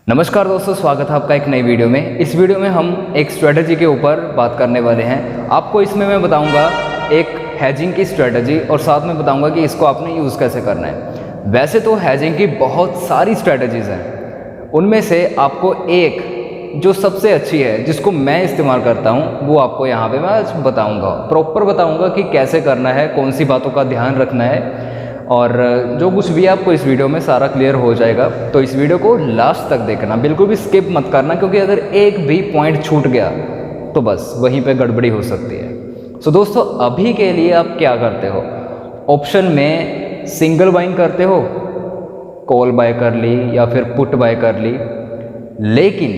नमस्कार दोस्तों, स्वागत है आपका एक नई वीडियो में। इस वीडियो में हम एक स्ट्रेटजी के ऊपर बात करने वाले हैं। आपको इसमें मैं बताऊंगा एक हेजिंग की स्ट्रेटजी और साथ में बताऊंगा कि इसको आपने यूज़ कैसे करना है। वैसे तो हेजिंग की बहुत सारी स्ट्रेटजीज़ हैं, उनमें से आपको एक जो सबसे अच्छी है जिसको मैं इस्तेमाल करता हूँ वो आपको यहाँ पे मैं बताऊँगा, प्रॉपर बताऊँगा कि कैसे करना है, कौन सी बातों का ध्यान रखना है और जो कुछ भी आपको इस वीडियो में सारा क्लियर हो जाएगा। तो इस वीडियो को लास्ट तक देखना, बिल्कुल भी स्किप मत करना, क्योंकि अगर एक भी पॉइंट छूट गया तो बस वहीं पे गड़बड़ी हो सकती है। सो दोस्तों, अभी के लिए आप क्या करते हो, ऑप्शन में सिंगल बाइंग करते हो, कॉल बाय कर ली या फिर पुट बाय कर ली। लेकिन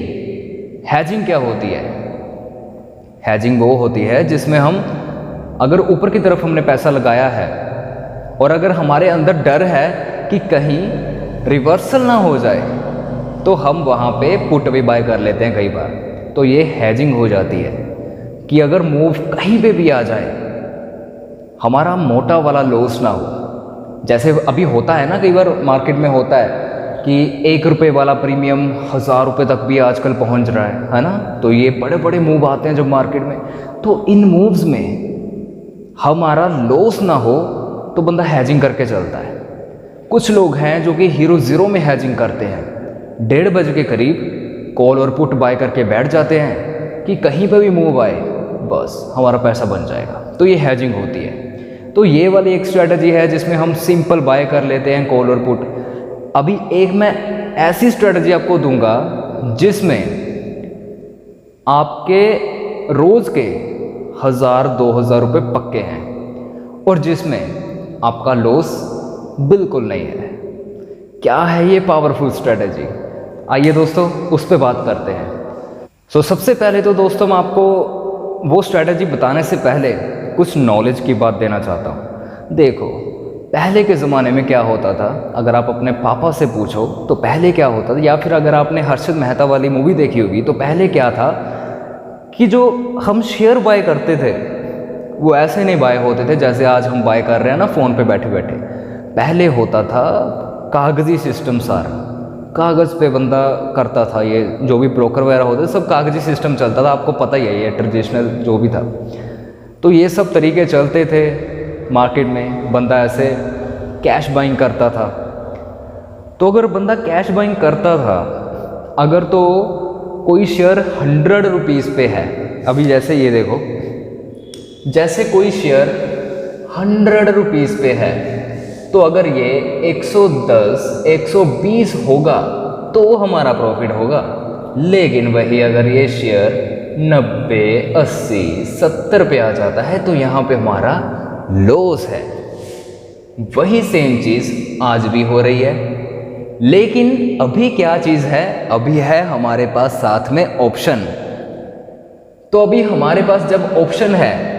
हेजिंग क्या होती है? हेजिंग वो होती है जिसमें हम अगर ऊपर की तरफ हमने पैसा लगाया है और अगर हमारे अंदर डर है कि कहीं रिवर्सल ना हो जाए तो हम वहाँ पे पुट भी बाय कर लेते हैं कई बार। तो ये हेजिंग हो जाती है कि अगर मूव कहीं पे भी आ जाए हमारा मोटा वाला लॉस ना हो। जैसे अभी होता है ना, कई बार मार्केट में होता है कि 1 रुपये वाला प्रीमियम 1000 रुपये तक भी आजकल पहुँच रहा है ना। तो ये बड़े बड़े मूव आते हैं जब मार्केट में, तो इन मूव्स में हमारा लॉस ना हो तो बंदा हेजिंग करके चलता है। कुछ लोग हैं जो कि हीरो ज़ीरो में हेजिंग करते हैं, 1:30 बजे के करीब कॉल और पुट बाय करके बैठ जाते हैं कि कहीं पर भी मूव आए बस हमारा पैसा बन जाएगा। तो ये हेजिंग होती है। तो ये वाली एक स्ट्रेटजी है जिसमें हम सिंपल बाय कर लेते हैं कॉल और पुट। अभी एक मैं ऐसी स्ट्रेटजी आपको दूंगा जिसमें आपके रोज़ के 1000-2000 रुपये पक्के हैं और जिसमें आपका लॉस बिल्कुल नहीं है। क्या है ये पावरफुल स्ट्रेटजी? आइए दोस्तों उस पर बात करते हैं। सबसे पहले तो दोस्तों मैं आपको वो स्ट्रेटजी बताने से पहले कुछ नॉलेज की बात देना चाहता हूँ। देखो, पहले के ज़माने में क्या होता था, अगर आप अपने पापा से पूछो तो पहले क्या होता था, या फिर अगर आपने हर्षद मेहता वाली मूवी देखी होगी तो पहले क्या था कि जो हम शेयर बाय करते थे वो ऐसे नहीं बाय होते थे जैसे आज हम बाय कर रहे हैं ना फ़ोन पे बैठे बैठे। पहले होता था कागज़ी सिस्टम, सारा कागज़ पे बंदा करता था। ये जो भी ब्रोकर वगैरह होते सब कागज़ी सिस्टम चलता था, आपको पता ही है, ये ट्रेडिशनल जो भी था। तो ये सब तरीके चलते थे मार्केट में। बंदा ऐसे कैश बाइंग करता था। तो अगर बंदा कैश बाइंग करता था, अगर तो कोई शेयर 100 रुपीज़ पे है, अभी जैसे ये देखो, जैसे कोई शेयर 100 रुपीज़ पे है, तो अगर ये 110, 120 होगा तो हमारा प्रॉफिट होगा। लेकिन वही अगर ये शेयर 90, 80, 70 पे आ जाता है तो यहाँ पे हमारा लॉस है। वही सेम चीज़ आज भी हो रही है। लेकिन अभी क्या चीज़ है? अभी है हमारे पास साथ में ऑप्शन। तो अभी हमारे पास जब ऑप्शन है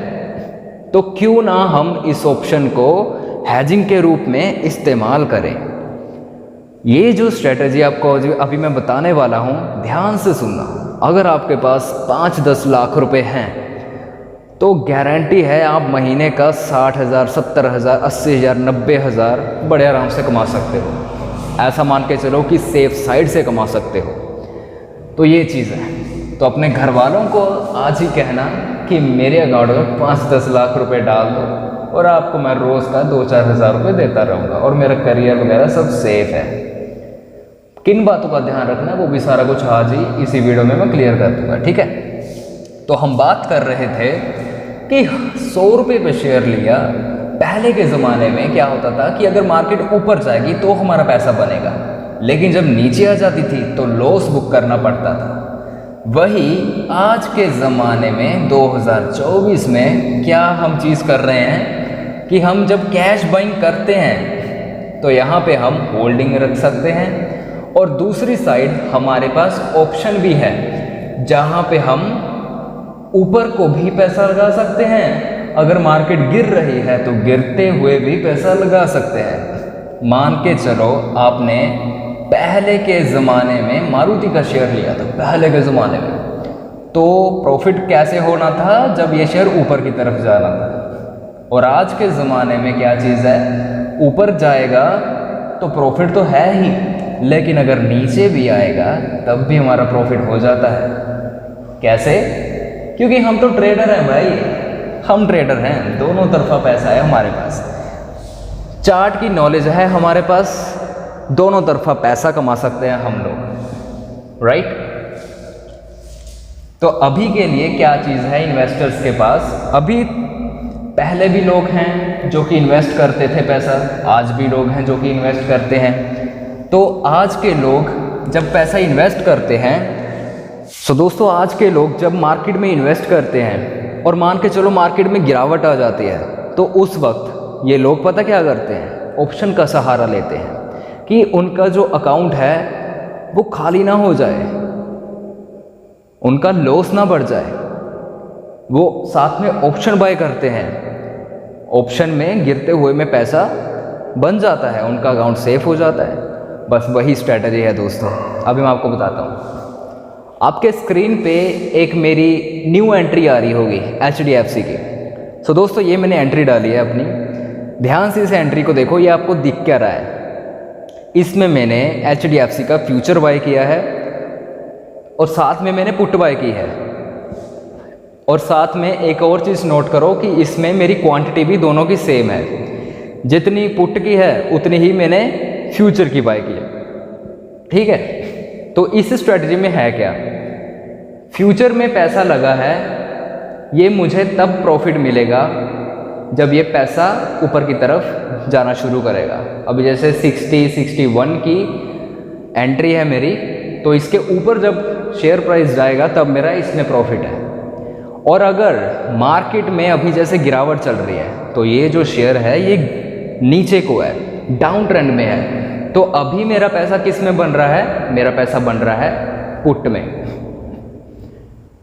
तो क्यों ना हम इस ऑप्शन को हेजिंग के रूप में इस्तेमाल करें। ये जो स्ट्रेटजी आपको अभी मैं बताने वाला हूँ, ध्यान से सुनना। अगर आपके पास 5-10 लाख रुपए हैं तो गारंटी है आप महीने का 60,000, 70,000, 80,000, 90,000 बड़े आराम से कमा सकते हो। ऐसा मान के चलो कि सेफ साइड से कमा सकते हो। तो ये चीज़ है। तो अपने घर वालों को आज ही कहना कि मेरे अकाउंट में 5-10 लाख रुपए डाल दो और आपको मैं रोज़ का 2-4 हज़ार रुपये देता रहूँगा और मेरा करियर वगैरह सब सेफ है। किन बातों का ध्यान रखना है वो भी सारा कुछ आज ही इसी वीडियो में मैं क्लियर कर दूँगा, ठीक है। तो हम बात कर रहे थे कि 100 रुपये पे शेयर लिया। पहले के ज़माने में क्या होता था कि अगर मार्केट ऊपर जाएगी तो हमारा पैसा बनेगा, लेकिन जब नीचे आ जाती थी तो लॉस बुक करना पड़ता था। वही आज के ज़माने में 2024 में क्या हम चीज़ कर रहे हैं कि हम जब कैश बाइंग करते हैं तो यहाँ पे हम होल्डिंग रख सकते हैं और दूसरी साइड हमारे पास ऑप्शन भी है जहाँ पे हम ऊपर को भी पैसा लगा सकते हैं। अगर मार्केट गिर रही है तो गिरते हुए भी पैसा लगा सकते हैं। मान के चलो आपने पहले के ज़माने में मारुति का शेयर लिया था, पहले के ज़माने में, तो प्रॉफिट कैसे होना था? जब ये शेयर ऊपर की तरफ जाना था। और आज के ज़माने में क्या चीज़ है? ऊपर जाएगा तो प्रॉफिट तो है ही, लेकिन अगर नीचे भी आएगा तब भी हमारा प्रॉफिट हो जाता है। कैसे? क्योंकि हम तो ट्रेडर हैं भाई, हम ट्रेडर हैं, दोनों तरफा पैसा है हमारे पास, चार्ट की नॉलेज है हमारे पास, दोनों तरफा पैसा कमा सकते हैं हम लोग, राइट। तो अभी के लिए क्या चीज़ है इन्वेस्टर्स के पास? अभी पहले भी लोग हैं जो कि इन्वेस्ट करते थे पैसा, आज भी लोग हैं जो कि इन्वेस्ट करते हैं। तो आज के लोग जब पैसा इन्वेस्ट करते हैं, सो दोस्तों आज के लोग जब मार्केट में इन्वेस्ट करते हैं और मान के चलो मार्केट में गिरावट आ जाती है, तो उस वक्त ये लोग पता क्या करते हैं? ऑप्शन का सहारा लेते हैं कि उनका जो अकाउंट है वो खाली ना हो जाए, उनका लॉस ना बढ़ जाए, वो साथ में ऑप्शन बाय करते हैं। ऑप्शन में गिरते हुए में पैसा बन जाता है, उनका अकाउंट सेफ हो जाता है। बस वही स्ट्रैटेजी है दोस्तों। अभी मैं आपको बताता हूँ। आपके स्क्रीन पे एक मेरी न्यू एंट्री आ रही होगी HDFC की। सो दोस्तों ये मैंने एंट्री डाली है अपनी, ध्यान से इस एंट्री को देखो, ये आपको दिख क्या रहा है? इसमें मैंने HDFC का फ्यूचर बाय किया है और साथ में मैंने पुट बाय की है। और साथ में एक और चीज़ नोट करो कि इसमें मेरी क्वांटिटी भी दोनों की सेम है, जितनी पुट की है उतनी ही मैंने फ्यूचर की बाय की है, ठीक है। तो इस स्ट्रेटजी में है क्या? फ्यूचर में पैसा लगा है, ये मुझे तब प्रॉफिट मिलेगा जब ये पैसा ऊपर की तरफ जाना शुरू करेगा। अभी जैसे 61 की एंट्री है मेरी, तो इसके ऊपर जब शेयर प्राइस जाएगा तब मेरा इसमें प्रॉफिट है। और अगर मार्केट में अभी जैसे गिरावट चल रही है, तो ये जो शेयर है ये नीचे को है, डाउन ट्रेंड में है, तो अभी मेरा पैसा किस में बन रहा है? मेरा पैसा बन रहा है पुट में।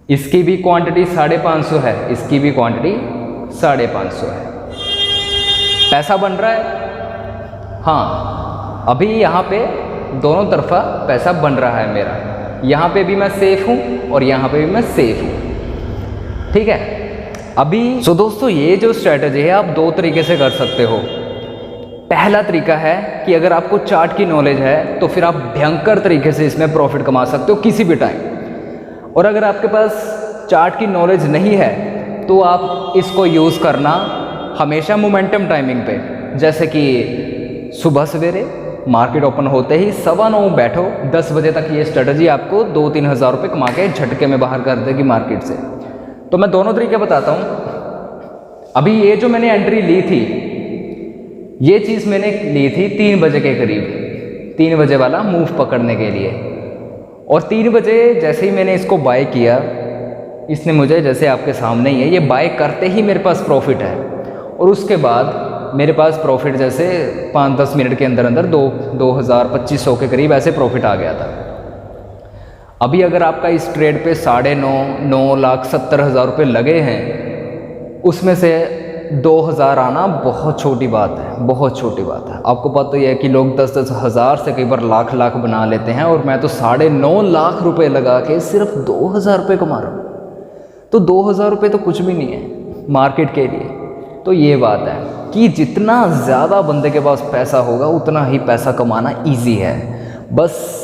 इसकी भी क्वांटिटी 550 है, इसकी भी क्वांटिटी 550 है, पैसा बन रहा है। हाँ, अभी यहाँ पे दोनों तरफा पैसा बन रहा है मेरा, यहाँ पे भी मैं सेफ हूँ और यहाँ पे भी मैं सेफ हूँ, ठीक है। अभी सो दोस्तों ये जो स्ट्रैटेजी है आप दो तरीके से कर सकते हो। पहला तरीका है कि अगर आपको चार्ट की नॉलेज है तो फिर आप भयंकर तरीके से इसमें प्रॉफिट कमा सकते हो किसी भी टाइम। और अगर आपके पास चार्ट की नॉलेज नहीं है तो आप इसको यूज़ करना हमेशा मोमेंटम टाइमिंग पे, जैसे कि सुबह सवेरे मार्केट ओपन होते ही 9:15 बैठो, 10 बजे तक ये स्ट्रेटजी आपको 2-3 हज़ार रुपये कमा के झटके में बाहर कर देगी मार्केट से। तो मैं दोनों तरीके बताता हूँ। अभी ये जो मैंने एंट्री ली थी, ये चीज़ मैंने ली थी 3 बजे के करीब, 3 बजे वाला मूव पकड़ने के लिए। और 3 बजे जैसे ही मैंने इसको बाय किया, इसने मुझे जैसे आपके सामने ही है, ये बाय करते ही मेरे पास प्रॉफिट है। और उसके बाद मेरे पास प्रॉफिट जैसे 5-10 मिनट के अंदर अंदर 2,000-2,500 के करीब ऐसे प्रॉफिट आ गया था। अभी अगर आपका इस ट्रेड पे 9,70,000 रुपये लगे हैं, उसमें से 2,000 आना बहुत छोटी बात है, बहुत छोटी बात है। आपको पता ही है कि लोग 10-10 हज़ार से कई बार लाख बना लेते हैं, और मैं तो 9.5 लाख रुपए लगा के सिर्फ 2,000 रुपये कमा रहा हूँ। तो 2,000 रुपये तो कुछ भी नहीं है मार्केट के लिए। तो ये बात है कि जितना ज़्यादा बंदे के पास पैसा होगा उतना ही पैसा कमाना ईजी है, बस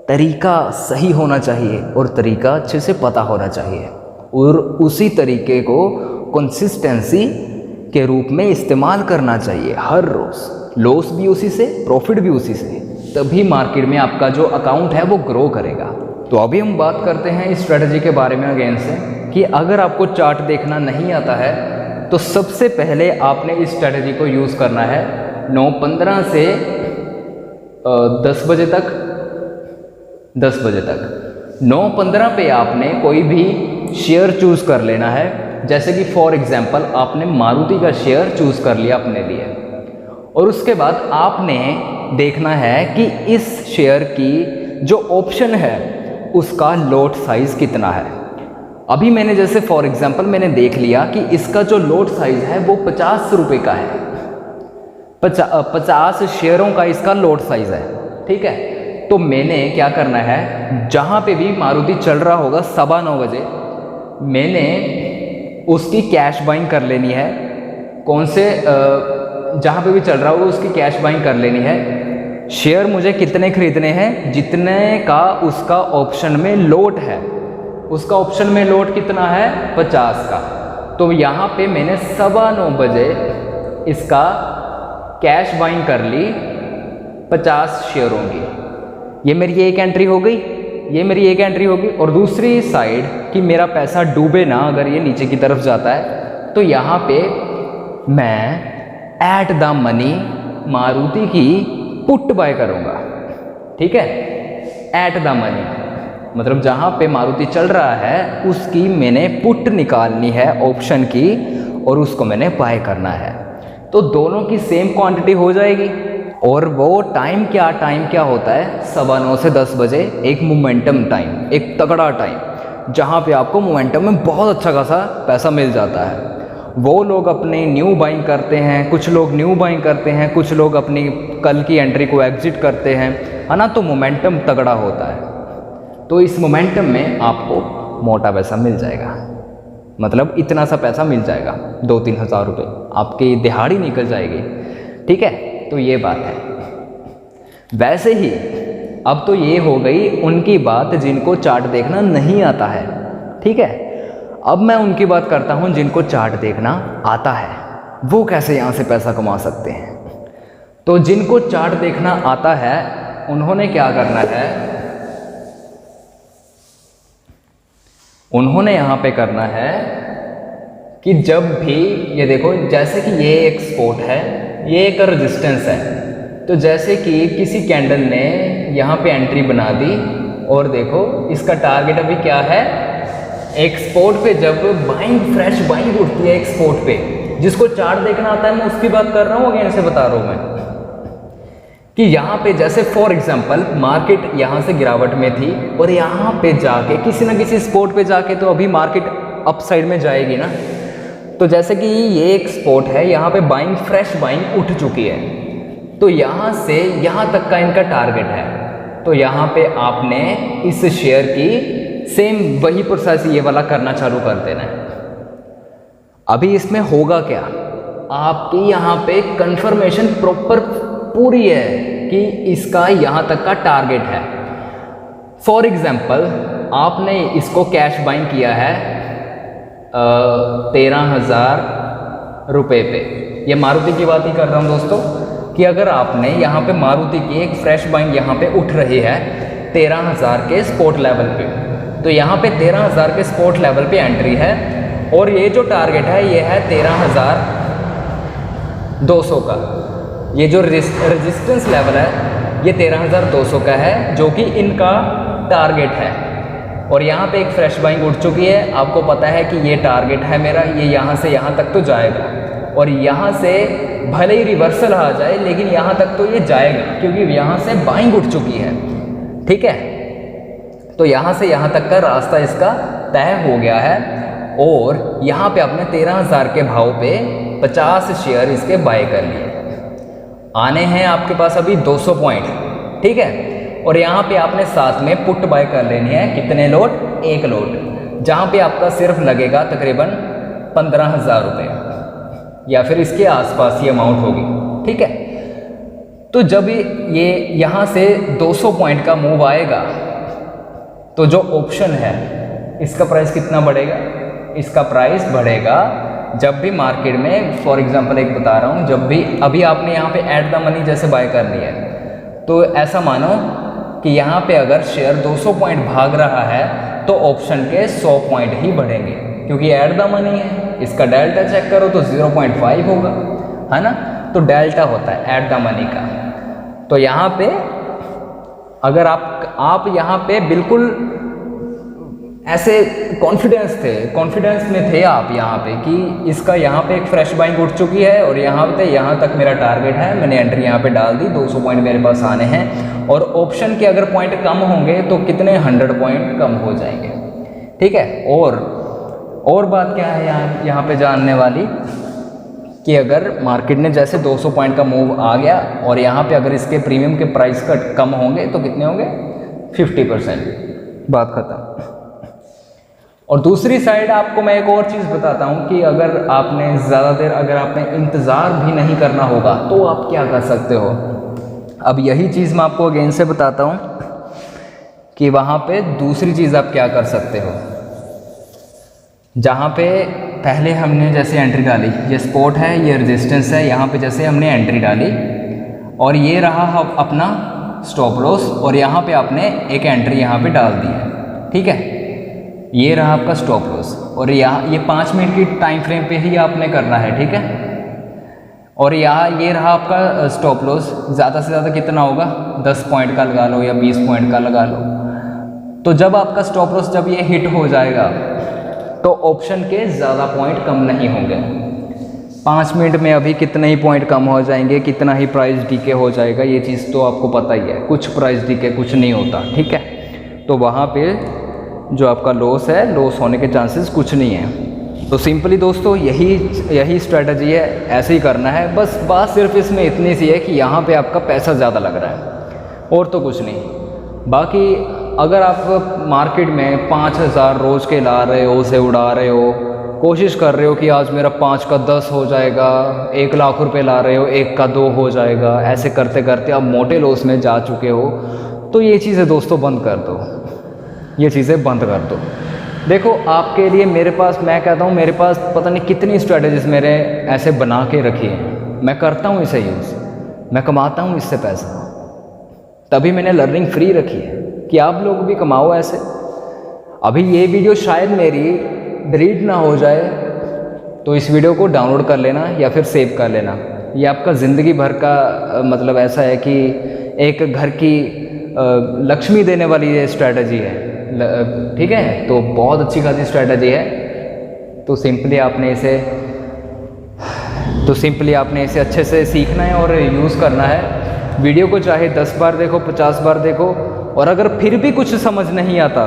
तरीका सही होना चाहिए और तरीका अच्छे से पता होना चाहिए, और उसी तरीके को कंसिस्टेंसी के रूप में इस्तेमाल करना चाहिए हर रोज़। लॉस भी उसी से, प्रॉफिट भी उसी से, तभी मार्केट में आपका जो अकाउंट है वो ग्रो करेगा। तो अभी हम बात करते हैं इस स्ट्रेटजी के बारे में अगेन से, कि अगर आपको चार्ट देखना नहीं आता है तो सबसे पहले आपने इस स्ट्रेटजी को यूज़ करना है 9:15 से 10 बजे तक। 9:15 पे आपने कोई भी शेयर चूज़ कर लेना है। जैसे कि फॉर एग्जांपल आपने मारुति का शेयर चूज़ कर लिया अपने लिए, और उसके बाद आपने देखना है कि इस शेयर की जो ऑप्शन है उसका लॉट साइज़ कितना है। अभी मैंने जैसे फॉर एग्जांपल मैंने देख लिया कि इसका जो लॉट साइज़ है वो 50 रुपये का है, 50 शेयरों का इसका लॉट साइज़ है, ठीक है। तो मैंने क्या करना है, जहाँ पे भी मारुति चल रहा होगा 9:15 बजे, मैंने उसकी कैश बाइंग कर लेनी है। कौन से जहाँ पे भी चल रहा होगा उसकी कैश बाइंग कर लेनी है। शेयर मुझे कितने खरीदने हैं, जितने का उसका ऑप्शन में लोट है। उसका ऑप्शन में लोट कितना है, 50 का। तो यहाँ पे मैंने 9:15 बजे इसका कैश बाइंग कर ली 50 शेयरों की। ये मेरी एक एंट्री हो गई, ये मेरी एक एंट्री होगी। और दूसरी साइड कि मेरा पैसा डूबे ना, अगर ये नीचे की तरफ जाता है तो यहाँ पे मैं एट द मनी मारुति की पुट बाय करूँगा। ठीक है, एट द मनी मतलब जहाँ पे मारुति चल रहा है उसकी मैंने पुट निकालनी है ऑप्शन की, और उसको मैंने बाय करना है। तो दोनों की सेम क्वांटिटी हो जाएगी। और वो टाइम क्या होता है, 9:15 से 10 बजे एक मोमेंटम टाइम, एक तगड़ा टाइम, जहाँ पे आपको मोमेंटम में बहुत अच्छा खासा पैसा मिल जाता है। वो लोग अपने न्यू बाइंग करते हैं, कुछ लोग न्यू बाइंग करते हैं, कुछ लोग अपनी कल की एंट्री को एग्जिट करते हैं, है ना। तो मोमेंटम तगड़ा होता है। तो इस मोमेंटम में आपको मोटा पैसा मिल जाएगा, मतलब इतना सा पैसा मिल जाएगा, 2-3 हज़ार रुपये आपकी दिहाड़ी निकल जाएगी। ठीक है, तो ये बात है। वैसे ही अब तो ये हो गई उनकी बात जिनको चार्ट देखना नहीं आता है। ठीक है, अब मैं उनकी बात करता हूँ जिनको चार्ट देखना आता है, वो कैसे यहाँ से पैसा कमा सकते हैं। तो जिनको चार्ट देखना आता है उन्होंने क्या करना है, उन्होंने यहाँ पे करना है कि जब भी ये देखो, जैसे कि ये एक सपोर्ट है, ये एक रेजिस्टेंस है। तो जैसे कि किसी कैंडल ने यहाँ पे एंट्री बना दी और देखो इसका टारगेट अभी क्या है, एक सपोर्ट पे जब बाइंग फ्रेश बाइंग उठती है एक सपोर्ट पे, जिसको चार्ट देखना आता है मैं उसकी बात कर रहा हूँ, अगेन से बता रहा हूँ मैं कि यहाँ पे जैसे फॉर एग्जांपल मार्केट यहाँ से गिरावट में थी और यहाँ पे जाके किसी ना किसी स्पॉट पे जाके तो अभी मार्केट अप साइड में जाएगी ना। तो जैसे कि ये एक स्पॉट है, यहाँ पे बाइंग फ्रेश बाइंग उठ चुकी है, तो यहाँ से यहाँ तक का इनका टारगेट है। तो यहाँ पे आपने इस शेयर की सेम वही प्रोसेस ये वाला करना चालू कर देना है। अभी इसमें होगा क्या, आपकी यहाँ पे कंफर्मेशन प्रॉपर पूरी है कि इसका यहाँ तक का टारगेट है। फॉर एग्जाम्पल आपने इसको कैश बाइंग किया है 13,000 रुपये पे, ये मारुति की बात ही कर रहा हूँ दोस्तों, कि अगर आपने यहाँ पे मारुति की एक फ्रेश बाइंग यहाँ पे उठ रही है 13,000 के स्पॉट लेवल पे, तो यहाँ पे 13,000 के स्पॉट लेवल पे एंट्री है और ये जो टारगेट है ये है 13,200 का। ये जो रेजिस्टेंस लेवल है ये 13,200 का है जो कि इनका टारगेट है। और यहाँ पे एक फ्रेश बाइंग उठ चुकी है, आपको पता है कि ये टारगेट है मेरा, ये यहाँ से यहाँ तक तो जाएगा और यहाँ से भले ही रिवर्सल आ जाए लेकिन यहाँ तक तो ये जाएगा क्योंकि यहाँ से बाइंग उठ चुकी है। ठीक है, तो यहाँ से यहाँ तक का रास्ता इसका तय हो गया है और यहाँ पे आपने 13,000 के भाव पे 50 शेयर इसके बाय कर लिए। आने हैं आपके पास अभी 200 पॉइंट, ठीक है, और यहाँ पे आपने साथ में पुट बाय कर लेनी है। कितने लोट, एक लोट, जहाँ पे आपका सिर्फ लगेगा तकरीबन 15,000 रुपये या फिर इसके आसपास ये अमाउंट होगी। ठीक है, तो जब ये यहाँ से 200 पॉइंट का मूव आएगा तो जो ऑप्शन है इसका प्राइस कितना बढ़ेगा, इसका प्राइस बढ़ेगा जब भी मार्केट में, फॉर एग्जांपल एक बता रहा हूँ, जब भी अभी आपने यहाँ पे एट द मनी जैसे बाय करनी है तो ऐसा मानो कि यहाँ पे अगर शेयर 200 पॉइंट भाग रहा है तो ऑप्शन के 100 पॉइंट ही बढ़ेंगे क्योंकि एट द मनी है। इसका डेल्टा चेक करो तो 0.5 होगा, है ना, तो डेल्टा होता है एट द मनी का। तो यहाँ पे अगर आप यहाँ पे बिल्कुल ऐसे कॉन्फिडेंस में थे आप यहाँ पे कि इसका यहाँ पे एक फ्रेश बाइंग उठ चुकी है और यहाँ तक मेरा टारगेट है, मैंने एंट्री यहाँ पे डाल दी, 200 पॉइंट मेरे पास आने हैं और ऑप्शन के अगर पॉइंट कम होंगे तो कितने 100 पॉइंट कम हो जाएंगे। ठीक है, और बात क्या है यहाँ पे जानने वाली कि अगर मार्केट ने जैसे 200 पॉइंट का मूव आ गया और यहाँ पे अगर इसके प्रीमियम के प्राइस कट कम होंगे तो कितने होंगे, 50%, बात खत्म। और दूसरी साइड आपको मैं एक और चीज़ बताता हूँ कि अगर आपने ज़्यादा देर अगर आपने इंतज़ार भी नहीं करना होगा तो आप क्या कर सकते हो। अब यही चीज़ मैं आपको अगेन से बताता हूँ कि वहाँ पे दूसरी चीज़ आप क्या कर सकते हो। जहाँ पे पहले हमने जैसे एंट्री डाली, ये सपोर्ट है, ये रेजिस्टेंस है, यहाँ पे जैसे हमने एंट्री डाली और ये रहा अपना स्टॉप लॉस और यहाँ पे आपने एक एंट्री यहाँ पे डाल दी है, ठीक है। ये रहा आपका स्टॉप लॉस और यहाँ ये 5 मिनट की टाइम फ्रेम पे ही आपने करना है, ठीक है। और यहाँ ये रहा आपका स्टॉप लॉस, ज़्यादा से ज़्यादा कितना होगा, 10 पॉइंट का लगा लो या 20 पॉइंट का लगा लो। तो जब आपका स्टॉप लॉस जब ये हिट हो जाएगा तो ऑप्शन के ज़्यादा पॉइंट कम नहीं होंगे। 5 मिनट में अभी कितने ही पॉइंट कम हो जाएंगे, कितना ही प्राइस डीके हो जाएगा, ये चीज़ तो आपको पता ही है। कुछ प्राइस डीके कुछ नहीं होता, ठीक है। तो वहाँ पे जो आपका लॉस है, लॉस होने के चांसेस कुछ नहीं है। तो सिंपली दोस्तों यही स्ट्रेटजी है, ऐसे ही करना है। बस बात सिर्फ इसमें इतनी सी है कि यहाँ पे आपका पैसा ज़्यादा लग रहा है और तो कुछ नहीं। बाकी अगर आप मार्केट में 5,000 रोज़ के ला रहे हो, उसे उड़ा रहे हो, कोशिश कर रहे हो कि आज मेरा 5 का 10 हो जाएगा, 1 लाख रुपए ला रहे हो, 1 का 2 हो जाएगा, ऐसे करते करते आप मोटे लॉस में जा चुके हो, तो ये चीज़ें दोस्तों बंद कर दो, ये चीज़ें बंद कर दो। देखो आपके लिए मेरे पास, मैं कहता हूँ मेरे पास पता नहीं कितनी स्ट्रेटजीज़ मेरे ऐसे बना के रखी हैं, मैं करता हूँ इसे यूज़, मैं कमाता हूँ इससे पैसा, तभी मैंने लर्निंग फ्री रखी है कि आप लोग भी कमाओ ऐसे। अभी ये वीडियो शायद मेरी डिलीट ना हो जाए तो इस वीडियो को डाउनलोड कर लेना या फिर सेव कर लेना। ये आपका ज़िंदगी भर का मतलब ऐसा है कि एक घर की लक्ष्मी देने वाली ये स्ट्रैटेजी है, ठीक है। तो बहुत अच्छी खासी स्ट्रैटेजी है। तो सिंपली आपने इसे अच्छे से सीखना है और यूज़ करना है। वीडियो को चाहे 10 बार देखो, 50 बार देखो, और अगर फिर भी कुछ समझ नहीं आता,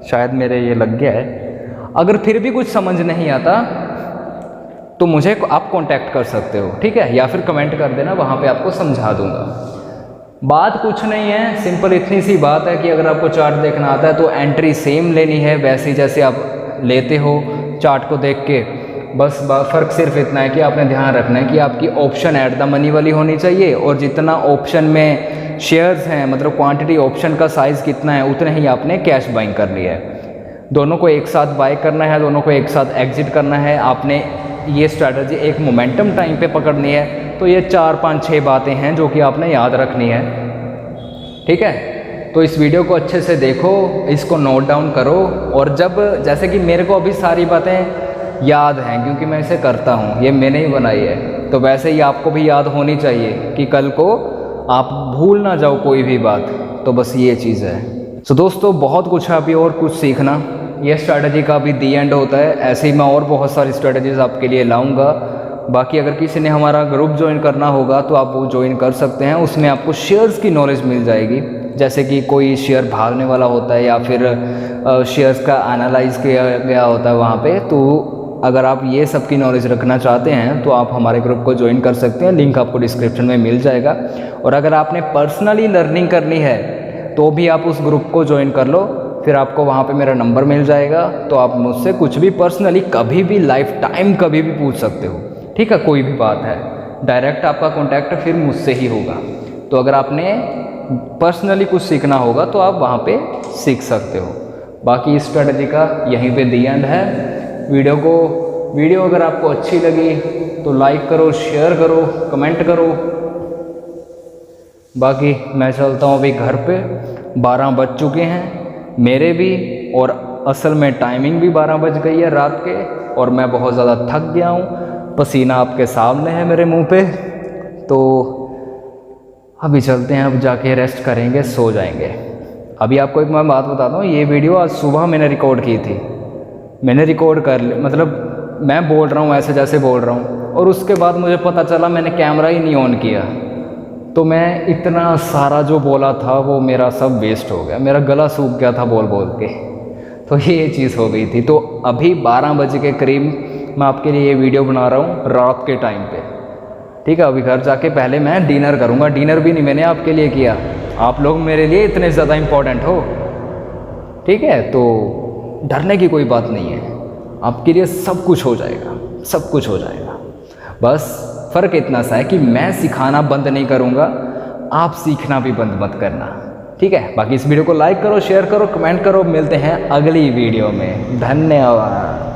शायद मेरे ये लग गया है, अगर फिर भी कुछ समझ नहीं आता तो मुझे आप कांटेक्ट कर सकते हो, ठीक है, या फिर कमेंट कर देना, वहाँ पे आपको समझा दूंगा। बात कुछ नहीं है, सिंपल इतनी सी बात है कि अगर आपको चार्ट देखना आता है तो एंट्री सेम लेनी है वैसे जैसे आप लेते हो चार्ट को देख के। बस फ़र्क सिर्फ इतना है कि आपने ध्यान रखना है कि आपकी ऑप्शन ऐट द मनी वाली होनी चाहिए, और जितना ऑप्शन में शेयर्स हैं, मतलब क्वांटिटी ऑप्शन का साइज़ कितना है, उतने ही आपने कैश बाइंग करनी है। दोनों को एक साथ बाय करना है, दोनों को एक साथ एग्जिट करना है। आपने ये स्ट्रैटेजी एक मोमेंटम टाइम पे पकड़नी है। तो ये 4, 5, 6 बातें हैं जो कि आपने याद रखनी है, ठीक है। तो इस वीडियो को अच्छे से देखो, इसको नोट डाउन करो, और जब जैसे कि मेरे को अभी सारी बातें याद हैं क्योंकि मैं इसे करता हूँ, ये मैंने ही बनाई है, तो वैसे ही आपको भी याद होनी चाहिए कि कल को आप भूल ना जाओ कोई भी बात। तो बस ये चीज़ है। तो दोस्तों बहुत कुछ है अभी और कुछ सीखना, ये स्ट्रैटेजी का अभी दी एंड होता है। ऐसे ही मैं और बहुत सारी स्ट्रैटेजीज़ आपके लिए लाऊंगा। बाकी अगर किसी ने हमारा ग्रुप ज्वाइन करना होगा तो आप वो ज्वाइन कर सकते हैं, उसमें आपको शेयर्स की नॉलेज मिल जाएगी। जैसे कि कोई शेयर भागने वाला होता है या फिर शेयर्स का एनालाइज किया गया होता है वहाँ पे। तो अगर आप ये सब की नॉलेज रखना चाहते हैं तो आप हमारे ग्रुप को ज्वाइन कर सकते हैं, लिंक आपको डिस्क्रिप्शन में मिल जाएगा। और अगर आपने पर्सनली लर्निंग करनी है तो भी आप उस ग्रुप को ज्वाइन कर लो, फिर आपको वहाँ पे मेरा नंबर मिल जाएगा, तो आप मुझसे कुछ भी पर्सनली कभी भी लाइफ टाइम कभी भी पूछ सकते हो, ठीक है। कोई भी बात है, डायरेक्ट आपका कॉन्टैक्ट फिर मुझसे ही होगा। तो अगर आपने पर्सनली कुछ सीखना होगा तो आप वहाँ पे सीख सकते हो। बाकी इस स्ट्रैटेजी का यहीं पे दी एंड है। वीडियो अगर आपको अच्छी लगी तो लाइक करो, शेयर करो, कमेंट करो। बाकी मैं चलता हूँ अभी घर पे, 12 बज चुके हैं मेरे भी, और असल में टाइमिंग भी 12 बज गई है रात के, और मैं बहुत ज़्यादा थक गया हूँ, पसीना आपके सामने है मेरे मुंह पे। तो अभी चलते हैं, अब जाके रेस्ट करेंगे, सो जाएंगे। अभी आपको एक मैं बात बताता हूँ, ये वीडियो आज सुबह मैंने रिकॉर्ड की थी, मैंने रिकॉर्ड कर मतलब मैं बोल रहा हूँ ऐसे जैसे बोल रहा हूँ, और उसके बाद मुझे पता चला मैंने कैमरा ही नहीं ऑन किया, तो मैं इतना सारा जो बोला था वो मेरा सब वेस्ट हो गया, मेरा गला सूख गया था बोल बोल के। तो ये चीज़ हो गई थी। तो अभी 12 बजे के करीब मैं आपके लिए ये वीडियो बना रहा हूँ रात के टाइम पे, ठीक है। अभी घर जाके पहले मैं डिनर करूँगा, डिनर भी नहीं मैंने आपके लिए किया, आप लोग मेरे लिए इतने ज़्यादा इम्पोर्टेंट हो, ठीक है। तो डरने की कोई बात नहीं है, आपके लिए सब कुछ हो जाएगा, सब कुछ हो जाएगा। बस फ़र्क इतना सा है कि मैं सिखाना बंद नहीं करूँगा, आप सीखना भी बंद मत करना, ठीक है। बाकी इस वीडियो को लाइक करो, शेयर करो, कमेंट करो। मिलते हैं अगली वीडियो में। धन्यवाद।